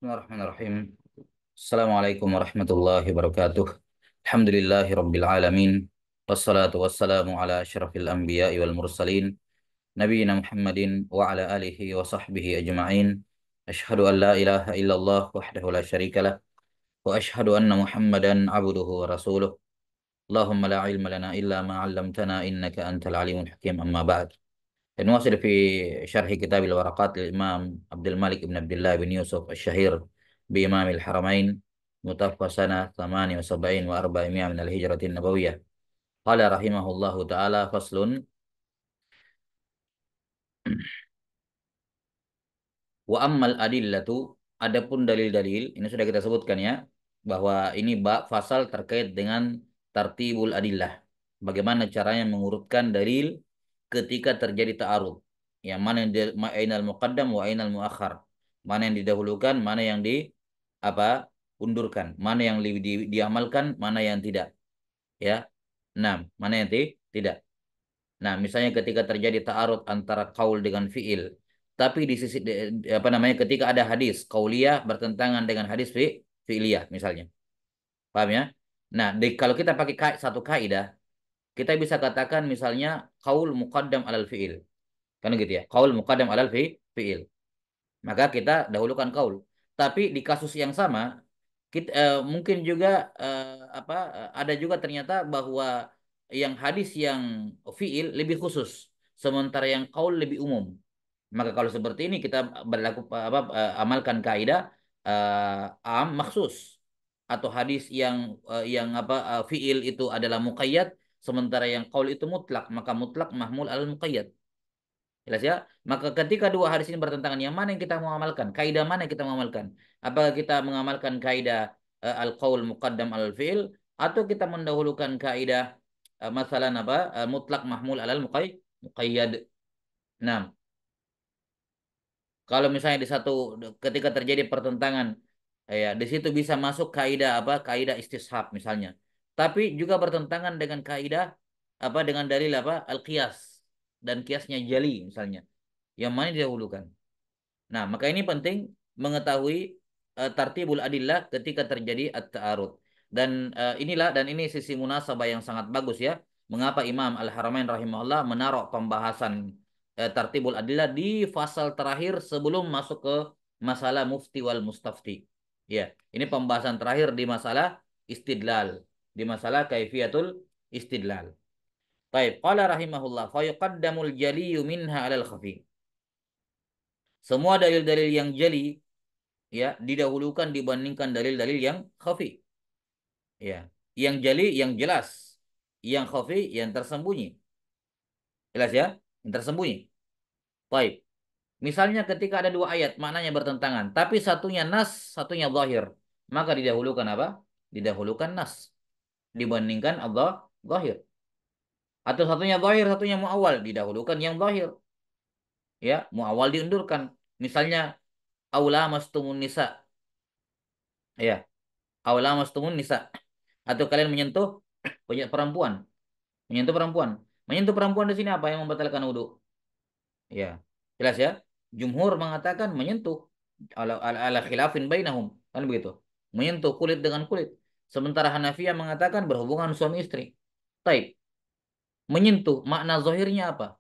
Bismillahirrahmanirrahim. Assalamualaikum warahmatullahi wabarakatuh. Alhamdulillahi rabbil alamin. Wassalatu wassalamu ala asyrafil anbiya'i wal mursalin. Nabiyyina Muhammadin wa ala alihi wa sahbihi ajma'in. Ashhadu an la ilaha illallah wahdahu la syarikalah. Wa ashhadu anna Muhammadan abduhu wa rasuluh. Allahumma la ilma lana illa ma 'allamtana innaka antal alimul hakim amma ba'd. نواصل في شرح كتاب الورقات للإمام عبد الملك بن عبد الله بن يوسف الشهير بإمام الحرمين متوفى سنة 78 و400 من الهجرة النبوية. قال رحمه الله تعالى: فصل. Wa ammal adillatu, adapun dalil-dalil, ini sudah kita sebutkan ya, bahwa ini bab fasal terkait dengan tartibul adillah. Bagaimana caranya mengurutkan dalil ketika terjadi ta'arud. Yang mana yang ainal muqaddam wa ainal muakhar. Mana yang didahulukan, mana yang di apa? Undurkan, mana yang diamalkan, mana yang tidak, ya. Nah, mana yang tidak. Nah, misalnya ketika terjadi ta'arud antara qaul dengan fiil, tapi di sisi apa namanya ketika ada hadis qauliyah bertentangan dengan hadis fiiliyah misalnya. Paham ya? Nah, kalau kita pakai satu kaidah, kita bisa katakan misalnya qaul muqaddam alal fiil. Kan gitu ya. Qaul muqaddam alal fiil. Maka kita dahulukan qaul. Tapi di kasus yang sama, kita, mungkin juga ada juga ternyata bahwa yang hadis yang fiil lebih khusus, sementara yang qaul lebih umum. Maka kalau seperti ini kita amalkan kaidah am maksus, atau hadis yang fiil itu adalah muqayyad, sementara yang qaul itu mutlak, maka mutlak mahmul al muqayyad. Jelas ya? Maka ketika dua hadis ini bertentangan, yang mana yang kita mau amalkan? Kaidah mana yang kita mau amalkan? Apakah kita mengamalkan kaidah al-qaul muqaddam al-fi'il, atau kita mendahulukan kaidah masalan mutlak mahmul alal muqayyad. Nah, kalau misalnya ketika terjadi pertentangan, ya di situ bisa masuk kaidah kaidah istishab misalnya. Tapi juga bertentangan dengan kaidah dengan dalil al-qiyas, dan kiasnya jali misalnya. Yang mana didahulukan? Nah, maka ini penting mengetahui tartibul adillah ketika terjadi at-ta'arud. Dan ini sisi munasabah yang sangat bagus ya. Mengapa Imam Al-Haramain rahimahullah menaruh pembahasan tartibul adillah di fasal terakhir sebelum masuk ke masalah mufti wal mustafti. Ya, ini pembahasan terakhir di masalah istidlal, di masalah kaifiyatul istidlal. Baik, qala rahimahullah fa yuqaddamul jaliyu minha 'alal khafi. Semua dalil-dalil yang jali ya didahulukan dibandingkan dalil-dalil yang khafi. Ya, yang jali yang jelas, yang khafi yang tersembunyi. Jelas ya? Yang tersembunyi. Baik. Misalnya ketika ada dua ayat maknanya bertentangan, tapi satunya nas, satunya zahir, maka didahulukan apa? Didahulukan nas dibandingkan Allah zahir. Atau satunya zahir, satunya muawwal, didahulukan yang zahir. Ya, muawwal diundurkan. Misalnya aula mastumun nisa. Ya, aula mastumun nisa. Atau kalian menyentuh perempuan, menyentuh perempuan. Menyentuh perempuan di sini apa yang membatalkan wudhu? Ya, jelas ya. Jumhur mengatakan menyentuh, ala khilafin bainahum, kan begitu. Menyentuh kulit dengan kulit. Sementara Hanafiyah mengatakan berhubungan suami istri. Taib. Menyentuh makna zahirnya apa?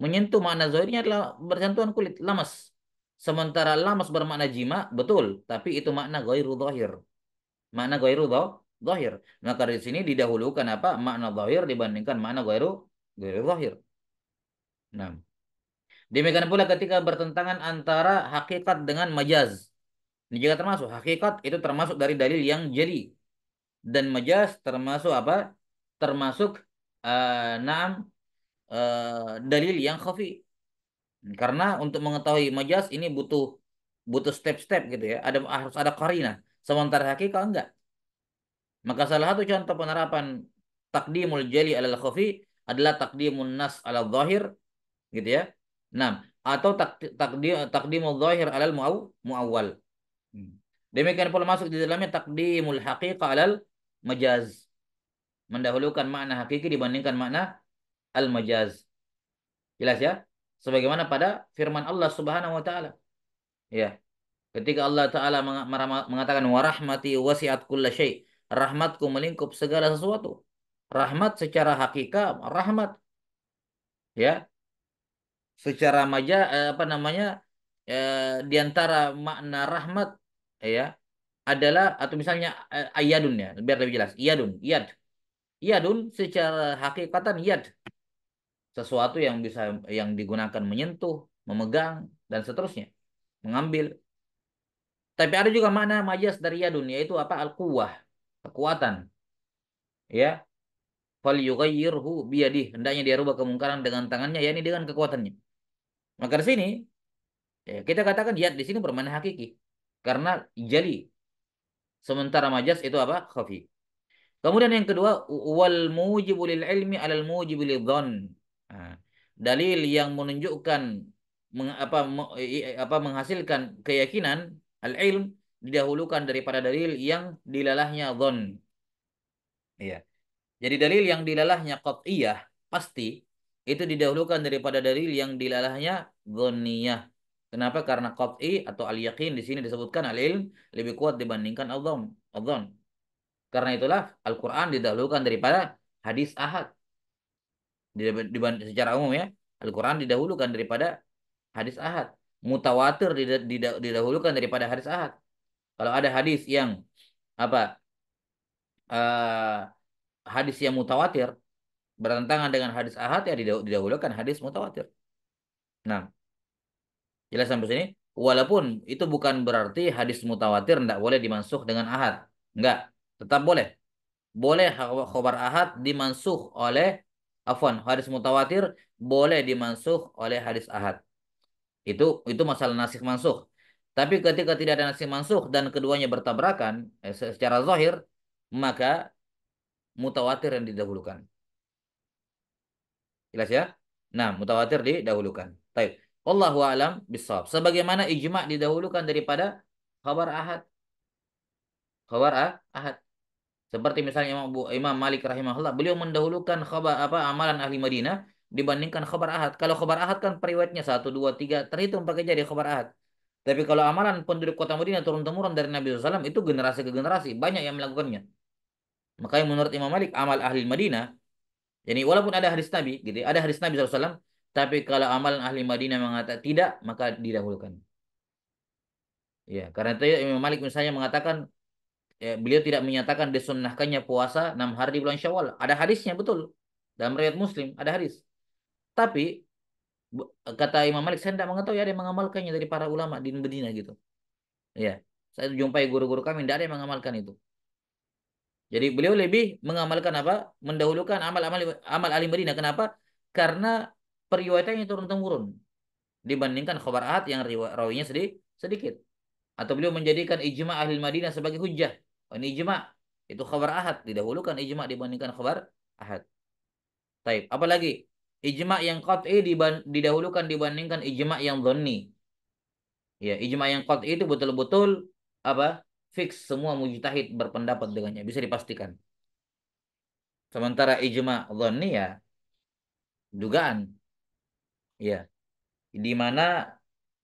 Menyentuh makna zahirnya adalah bersentuhan kulit, lamas. Sementara lamas bermakna jima, betul, tapi itu makna ghairu zahir. Makna ghairu zahir. Maka di sini didahulukan apa? Makna zahir dibandingkan makna ghairu ghairu zahir. Nah, demikian pula ketika bertentangan antara hakikat dengan majaz. Ini juga termasuk hakikat itu termasuk dari dalil yang jeli, dan majaz termasuk apa? Termasuk naam dalil yang khafi. Karena untuk mengetahui majaz ini butuh butuh step-step gitu ya. Harus ada qarinah. Sementara hakikat enggak. Maka salah satu contoh penerapan takdimul jali alal khafi adalah takdimun nas alal zahir gitu ya. Nah, atau takdimul zahir alal muawwal. Hmm. Demikian pula masuk di dalamnya takdimul haqiqah alal majaz. Mendahulukan makna hakiki dibandingkan makna al majaz. Jelas ya? Sebagaimana pada firman Allah Subhanahu wa taala. Ya. Ketika Allah Ta'ala mengatakan warahmati wasi'at kulla syai'. Rahmatku melingkup segala sesuatu. Rahmat secara hakikat, rahmat ya, secara apa namanya? Di antara makna rahmat ya adalah atau misalnya ayadun ya, biar lebih jelas. Iyadun, iyad. Iyadun secara hakikatan yad, sesuatu yang bisa yang digunakan menyentuh, memegang dan seterusnya, mengambil. Tapi ada juga makna majas dari yadun yaitu apa? Al-quwwah, kekuatan. Ya, fal yughayyirhu biyadih, hendaknya dia rubah kemungkaran dengan tangannya, yakni dengan kekuatannya. Maka di sini ya, kita katakan yad di sini bermakna hakiki karena jali, sementara majas itu apa? Khafi. Kemudian yang kedua, wal mujibu lil ilmi alal mujibu lil dhon. Nah, dalil yang menunjukkan menghasilkan keyakinan al ilm didahulukan daripada dalil yang dilalahnya dhon. Iya. Jadi dalil yang dilalahnya qat'iyah pasti itu didahulukan daripada dalil yang dilalahnya dhonniyah. Kenapa? Karena qat'i atau al-yaqin di sini disebutkan al-ilm lebih kuat dibandingkan al-dhon. Al-dhon. Karena itulah Al-Quran didahulukan daripada hadis ahad. Secara umum ya, Al-Quran didahulukan daripada hadis ahad. Mutawatir didahulukan daripada hadis ahad. Kalau ada hadis yang apa eh, hadis yang mutawatir bertentangan dengan hadis ahad ya didahulukan hadis mutawatir. Nah, jelas sampai sini. Walaupun itu bukan berarti hadis mutawatir tidak boleh dimansuh dengan ahad. Enggak, tetap boleh. Boleh khobar ahad dimansuh oleh afwan hadis mutawatir boleh dimansuh oleh hadis ahad. Itu masalah nasikh mansuh. Tapi ketika tidak ada nasikh mansuh dan keduanya bertabrakan secara zahir, maka mutawatir yang didahulukan. Jelas ya? Nah, mutawatir didahulukan. Baik. Allahu a'lam bishawab. Sebagaimana ijma' didahulukan daripada khabar ahad. Khabar ahad. Seperti misalnya Imam Malik rahimahullah, beliau mendahulukan khabar amalan ahli Madinah dibandingkan khabar ahad. Kalau khabar ahad kan periwayatnya satu, dua, tiga, terhitung pakai jadi khabar ahad. Tapi kalau amalan penduduk kota Madinah turun-temurun dari Nabi SAW itu generasi ke generasi banyak yang melakukannya. Makanya menurut Imam Malik amal ahli Madinah, jadi walaupun ada hadis Nabi, gitu, ada hadis Nabi SAW, tapi kalau amalan ahli Madinah mengatakan tidak, maka didahulukan. Ya, karena itu Imam Malik misalnya mengatakan beliau tidak menyatakan disunnahkannya puasa 6 hari di bulan Syawal. Ada hadisnya betul. Dalam riwayat Muslim ada hadis. Tapi kata Imam Malik saya tidak mengetahui ada yang mengamalkannya dari para ulama di Medina gitu. Ya. Saya jumpai guru-guru kami tidak ada yang mengamalkan itu. Jadi beliau lebih mengamalkan apa? Mendahulukan amal ahli Madinah. Kenapa? Karena periwayatannya turun temurun dibandingkan khabar ahad yang rawinya sedikit. Atau beliau menjadikan ijma ahli Madinah sebagai hujjah. Oh, ini ijma. Itu khabar ahad. Didahulukan ijma dibandingkan khabar ahad. Taib. Apalagi ijma yang qat'i didahulukan dibandingkan ijma yang dhanni. Ya, ijma yang qat'i itu betul-betul apa? Fix semua mujtahid berpendapat dengannya, bisa dipastikan. Sementara ijma dhanni ya dugaan. Ya, di mana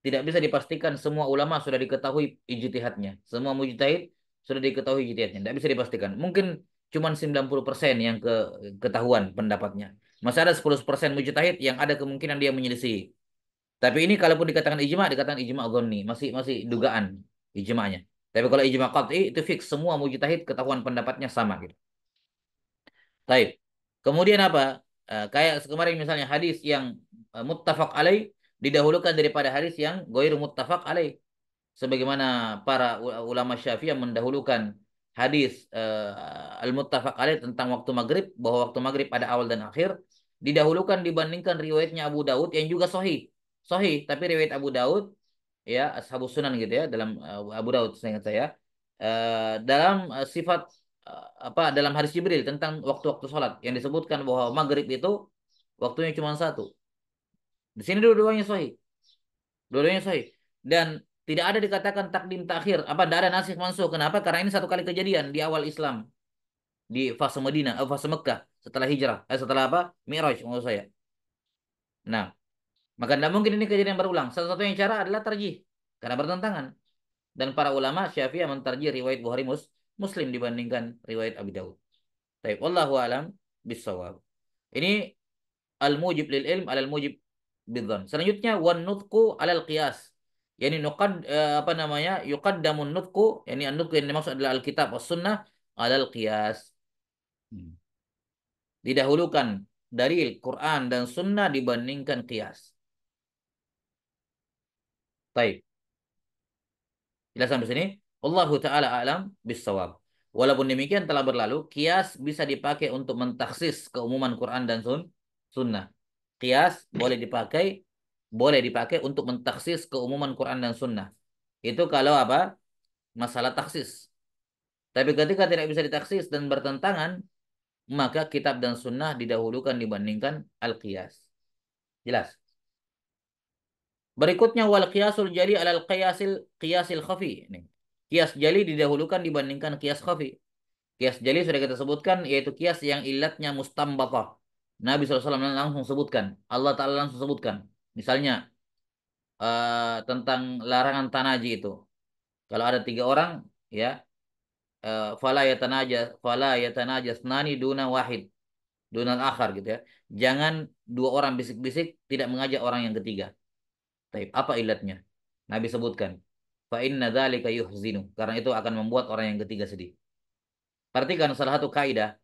tidak bisa dipastikan semua ulama sudah diketahui ijtihadnya. Semua mujtahid sudah diketahui ijtihadnya. Tidak bisa dipastikan. Mungkin cuma 90% yang ketahuan pendapatnya. Masih ada 10% mujtahid yang ada kemungkinan dia menyelisih. Tapi ini kalaupun dikatakan ijma dhanni, masih masih dugaan ijma'nya. Tapi kalau ijma qat'i itu fix semua mujtahid ketahuan pendapatnya sama gitu. Baik. Kemudian apa? Kayak kemarin misalnya hadis yang muttafaq alaih didahulukan daripada hadis yang ghair muttafaq alaih. Sebagaimana para ulama Syafi'iyah mendahulukan hadis al-muttafaq alaih tentang waktu maghrib, bahwa waktu maghrib ada awal dan akhir, didahulukan dibandingkan riwayatnya Abu Daud yang juga sahih. Sahih, tapi riwayat Abu Daud ya Ashabus Sunan gitu ya dalam Abu Daud seingat saya dalam sifat dalam hadis Jibril tentang waktu-waktu sholat yang disebutkan bahwa maghrib itu waktunya cuma satu. Di sini dua-duanya sahih. Dua-duanya sahih. Dan tidak ada dikatakan takdim takhir. Tidak ada nasikh mansuh. Kenapa? Karena ini satu kali kejadian di awal Islam. Di fase Madinah, fase Mekah. Setelah hijrah. Setelah apa? Mi'raj maksud saya. Nah, maka tidak mungkin ini kejadian berulang. Satu-satunya cara adalah tarjih. Karena bertentangan. Dan para ulama Syafi'iyah mentarjih riwayat Bukhari Muslim dibandingkan riwayat Abi Daud. Baik, wallahu alam bisawab. Ini al-mujib lil ilm alal mujib bidzan. Selanjutnya wan nutqu alal qiyas. Yani apa namanya? Yuqaddamun nutqu, yani an-nutqu yang dimaksud adalah Alkitab was sunnah alal qiyas. Hmm. Didahulukan dalil Quran dan sunnah dibandingkan qiyas. Baik. Jelas sampai sini? Allahu taala alam bisawab. Walaupun demikian telah berlalu, kias bisa dipakai untuk mentaksis keumuman Quran dan sunnah. Kias boleh dipakai untuk mentaksis keumuman Quran dan sunnah. Itu kalau apa? Masalah taksis. Tapi ketika tidak bisa ditaksis dan bertentangan, maka kitab dan sunnah didahulukan dibandingkan al-qiyas. Jelas? Berikutnya wal qiyasul jali alal qiyasil khafi. Ini. Kias jali didahulukan dibandingkan kias khafi. Kias jali sudah kita sebutkan yaitu kias yang ilatnya mustambatah. Nabi SAW langsung sebutkan. Allah Ta'ala langsung sebutkan. Misalnya tentang larangan tanaji itu. Kalau ada 3 orang ya fala yatanajas nani duna wahid dunal akhar gitu ya. Jangan 2 orang bisik-bisik tidak mengajak orang yang ketiga. Taib, apa ilatnya? Nabi sebutkan. Fa inna dzalika yuhzinu. Karena itu akan membuat orang yang ketiga sedih. Perhatikan salah satu kaidah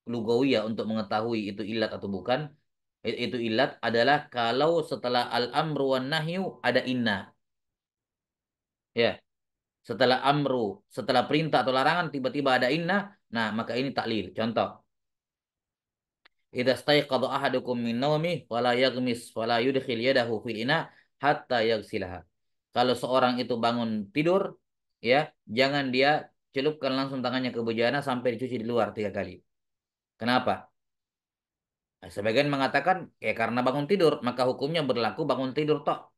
lugawiyah untuk mengetahui itu ilat atau bukan. Itu ilat adalah kalau setelah al-amru wan nahyu ada inna. Ya, setelah perintah atau larangan tiba-tiba ada inna, nah maka ini taklil. Contoh, idza staiqadha ahadukum min naumih fala yaghmis fala yudkhil yadahu fil ina hatta yaghsilaha. Kalau seorang itu bangun tidur, ya, jangan dia celupkan langsung tangannya ke bejana sampai dicuci di luar 3 kali. Kenapa? Nah, sebagian mengatakan ya karena bangun tidur, maka hukumnya berlaku bangun tidur toh.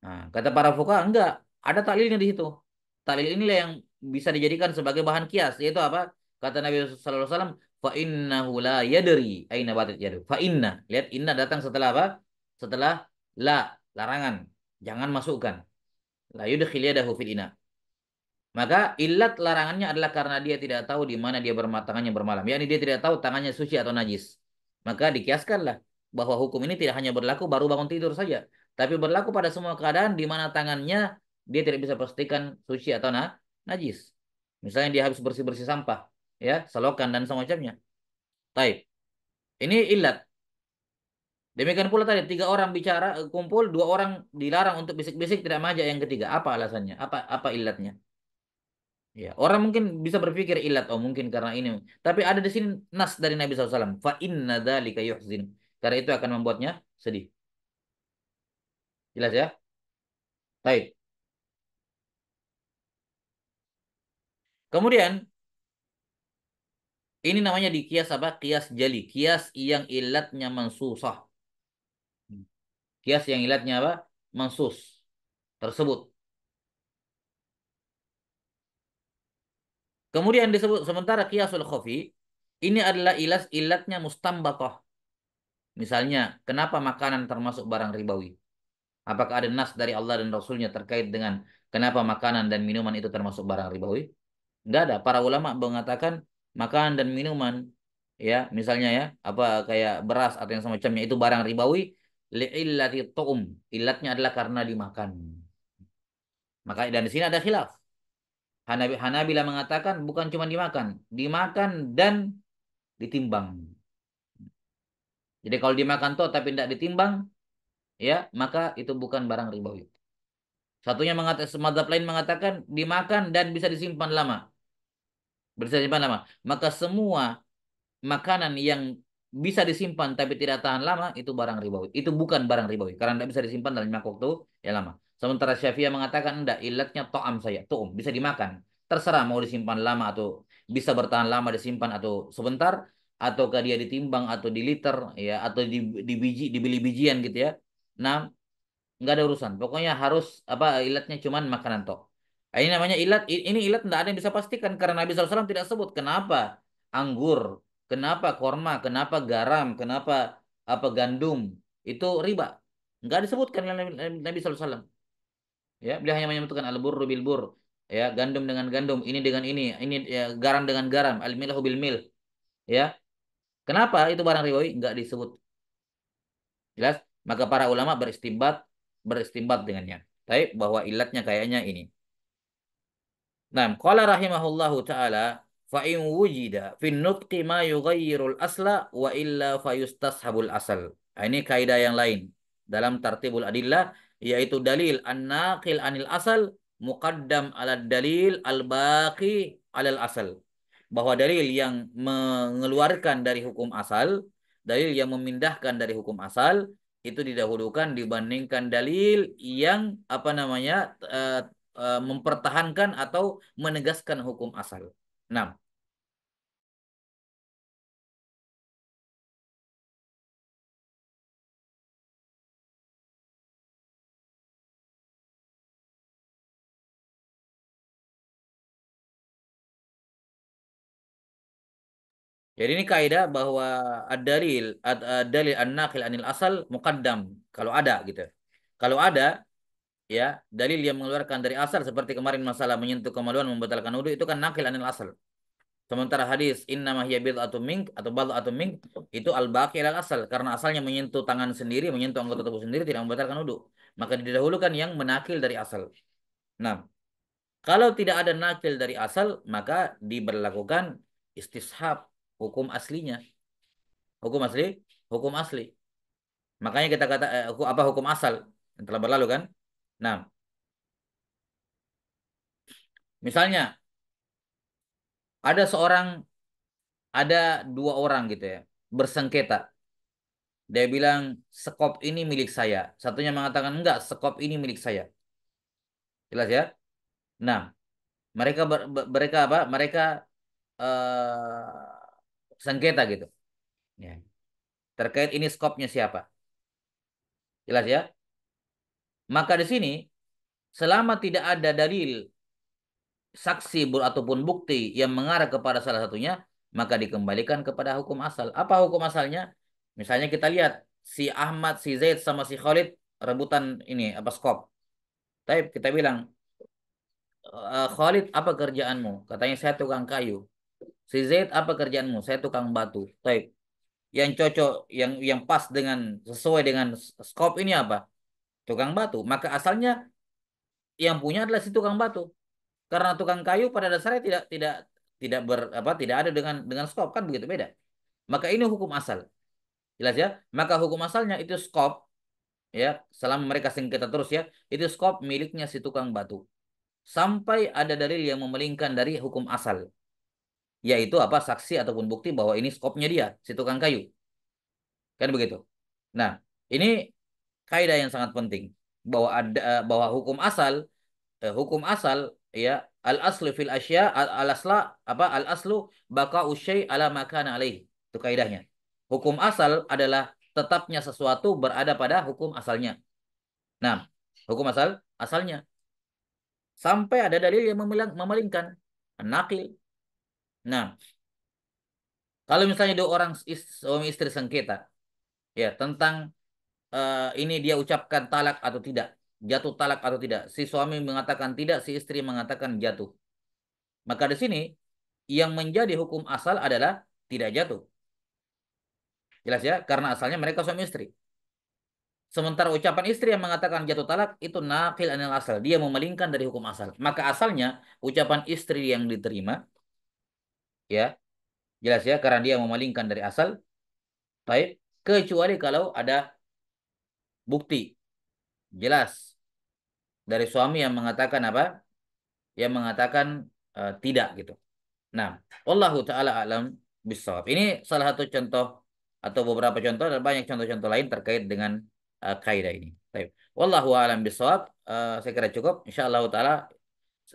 Nah, kata para fuqaha enggak, ada taklilnya di situ. Taklil inilah yang bisa dijadikan sebagai bahan kias, yaitu apa? Kata Nabi sallallahu alaihi wasallam, fa innahu la yadri aina batat yadu. Fa inna, lihat inna datang setelah apa? Setelah la, larangan. Jangan masukkan. La yudkhil yadahu fil ina. Maka ilat larangannya adalah karena dia tidak tahu di mana dia tangannya bermalam. Yani dia tidak tahu tangannya suci atau najis. Maka dikiaskanlah bahwa hukum ini tidak hanya berlaku baru bangun tidur saja, tapi berlaku pada semua keadaan di mana tangannya dia tidak bisa pastikan suci atau najis. Misalnya dia habis bersih-bersih sampah, ya, selokan dan semacamnya. Taib. Ini ilat. Demikian pula tadi 3 orang bicara kumpul, 2 orang dilarang untuk bisik-bisik tidak mengajak yang ketiga. Apa alasannya? Apa ilatnya? Ya, orang mungkin bisa berpikir ilat, oh mungkin karena ini. Tapi ada di sini nas dari Nabi SAW. Fa inna dzalika yuhzin. Karena itu akan membuatnya sedih. Jelas ya? Baik. Kemudian ini namanya di kias apa? Kias jali. Kias yang ilatnya mansusah. Kias yang ilatnya apa? Mansus. Tersebut. Kemudian disebut sementara kiasul khafi. Ini adalah ilatnya mustambatah. Misalnya, kenapa makanan termasuk barang ribawi? Apakah ada nas dari Allah dan Rasulnya terkait dengan kenapa makanan dan minuman itu termasuk barang ribawi? Enggak ada. Para ulama mengatakan makanan dan minuman, ya, misalnya ya, apa kayak beras atau yang semacamnya itu barang ribawi li'illati tu'um. Ilatnya adalah karena dimakan. Maka dan di sini ada khilaf. Hanabila mengatakan bukan cuma dimakan, dimakan dan ditimbang. Jadi kalau dimakan toh tapi tidak ditimbang, ya, maka itu bukan barang ribawi. Satunya mengatakan, semadzhab lain mengatakan dimakan dan bisa disimpan lama. Bisa disimpan lama. Maka semua makanan yang bisa disimpan tapi tidak tahan lama itu barang ribawi. Itu bukan barang ribawi karena tidak bisa disimpan dalam jangka waktu yang lama. Sementara Syafi'iyah mengatakan enggak, ilatnya to'am saya, to'um, bisa dimakan. Terserah mau disimpan lama atau bisa bertahan lama disimpan atau sebentar ataukah dia ditimbang atau di liter ya atau dibeli bijian gitu ya. Nah, nggak ada urusan. Pokoknya harus apa ilatnya cuman makanan tok. Nah, ini namanya ilat. Ini ilat nggak ada yang bisa pastikan karena Nabi SAW tidak sebut kenapa anggur, kenapa korma, kenapa garam, kenapa apa gandum itu riba. Nggak disebutkan oleh Nabi SAW. Ya, beliau hanya menyebutkan al-burru bil bur. Ya, gandum dengan gandum, ini dengan ini ya, garam dengan garam, al milhu bil mil, ya. Kenapa itu barang ribawi? Enggak disebut. Jelas? Maka para ulama beristimbat dengannya. Tapi bahwa ilatnya kayaknya ini. Nah, qala rahimahullahu taala fa in wujida fin nutqi ma yughayyirul asla wa illa fayustashabul asal. Nah, ini kaidah yang lain dalam tartibul adillah, yaitu dalil an-naqil anil asal muqaddam ala dalil al-baqi alal asal. Bahwa dalil yang mengeluarkan dari hukum asal, dalil yang memindahkan dari hukum asal itu didahulukan dibandingkan dalil yang apa namanya mempertahankan atau menegaskan hukum asal. Nah, jadi ini kaidah bahwa ad-dalil ad-dalil an-naqil anil asal muqaddam kalau ada gitu. Kalau ada ya dalil yang mengeluarkan dari asal seperti kemarin masalah menyentuh kemaluan membatalkan wudu itu kan nakil anil asal. Sementara hadis innama hiya bid'atun mink atau bad'atun mink itu al-baqi alal asal karena asalnya menyentuh tangan sendiri, menyentuh anggota tubuh sendiri tidak membatalkan wudu. Maka didahulukan yang menakil dari asal. Nah, kalau tidak ada nakil dari asal, maka diberlakukan istishab hukum aslinya. Hukum asli, hukum asli. Makanya kita kata apa hukum asal yang telah berlalu kan? Nah, misalnya ada seorang, ada dua orang gitu ya, bersengketa. Dia bilang sekop ini milik saya. Satunya mengatakan enggak, sekop ini milik saya. Jelas ya? Nah, mereka apa? Mereka sengketa gitu. Ya. Terkait ini skopnya siapa? Jelas ya? Maka di sini selama tidak ada dalil saksi ataupun bukti yang mengarah kepada salah satunya, maka dikembalikan kepada hukum asal. Apa hukum asalnya? Misalnya kita lihat si Ahmad, si Zaid sama si Khalid rebutan ini apa skop. Tapi kita bilang, Khalid apa kerjaanmu? Katanya saya tukang kayu. Si Zaid apa kerjaanmu? Saya tukang batu. Tapi yang cocok, yang pas dengan sesuai dengan skop ini apa? Tukang batu. Maka asalnya yang punya adalah si tukang batu. Karena tukang kayu pada dasarnya tidak tidak tidak tidak ada dengan skop kan begitu beda. Maka ini hukum asal. Jelas ya? Maka hukum asalnya itu skop ya, selama mereka sengketa terus ya, itu skop miliknya si tukang batu. Sampai ada dalil yang memelingkan dari hukum asal, yaitu apa? Saksi ataupun bukti bahwa ini skopnya dia, si tukang kayu. Kan begitu. Nah, ini kaidah yang sangat penting bahwa ada bahwa hukum asal ya al aslu fil asya al asla apa al aslu baka usyai ala makana alaih itu kaidahnya. Hukum asal adalah tetapnya sesuatu berada pada hukum asalnya. Nah, hukum asalnya sampai ada dalil yang memalingkan nakil. Nah, kalau misalnya dua orang suami istri sengketa ya tentang ini dia ucapkan talak atau tidak, jatuh talak atau tidak, si suami mengatakan tidak, si istri mengatakan jatuh. Maka di sini yang menjadi hukum asal adalah tidak jatuh. Jelas ya? Karena asalnya mereka suami istri. Sementara ucapan istri yang mengatakan jatuh talak itu nakil anil asal. Dia memalingkan dari hukum asal. Maka asalnya ucapan istri yang diterima, ya, jelas ya, karena dia memalingkan dari asal. Baik, kecuali kalau ada bukti jelas dari suami yang mengatakan apa? Yang mengatakan tidak gitu. Nah, wallahu taala alam bisawab. Ini salah satu contoh atau beberapa contoh dan banyak contoh-contoh lain terkait dengan kaidah ini. Baik. Wallahu alam bisawab. Saya kira cukup. Insyaallah taala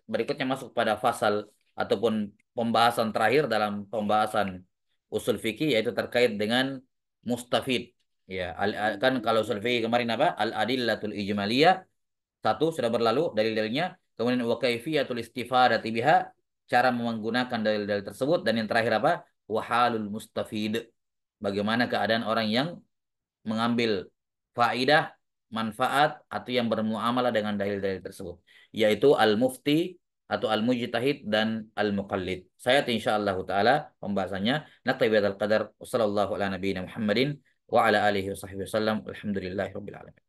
berikutnya masuk pada fasal ataupun pembahasan terakhir dalam pembahasan usul fikih yaitu terkait dengan mustafid. Ya, kan kalau usul fikih kemarin apa? Al-adillatul ijmaliyah satu sudah berlalu dalil-dalilnya. Kemudian wa kaifiyatul istifadati biha, cara menggunakan dalil-dalil tersebut dan yang terakhir apa? Wahalul mustafid. Bagaimana keadaan orang yang mengambil faidah, manfaat atau yang bermuamalah dengan dalil-dalil tersebut, yaitu al-mufti atau al-mujtahid dan al-muqallid. Saya insyaallah taala pembahasannya naktabi bihadzal qadar. Wassallallahu ala nabiyina Muhammadin wa ala alihi wasallam. Alhamdulillahirabbil alamin.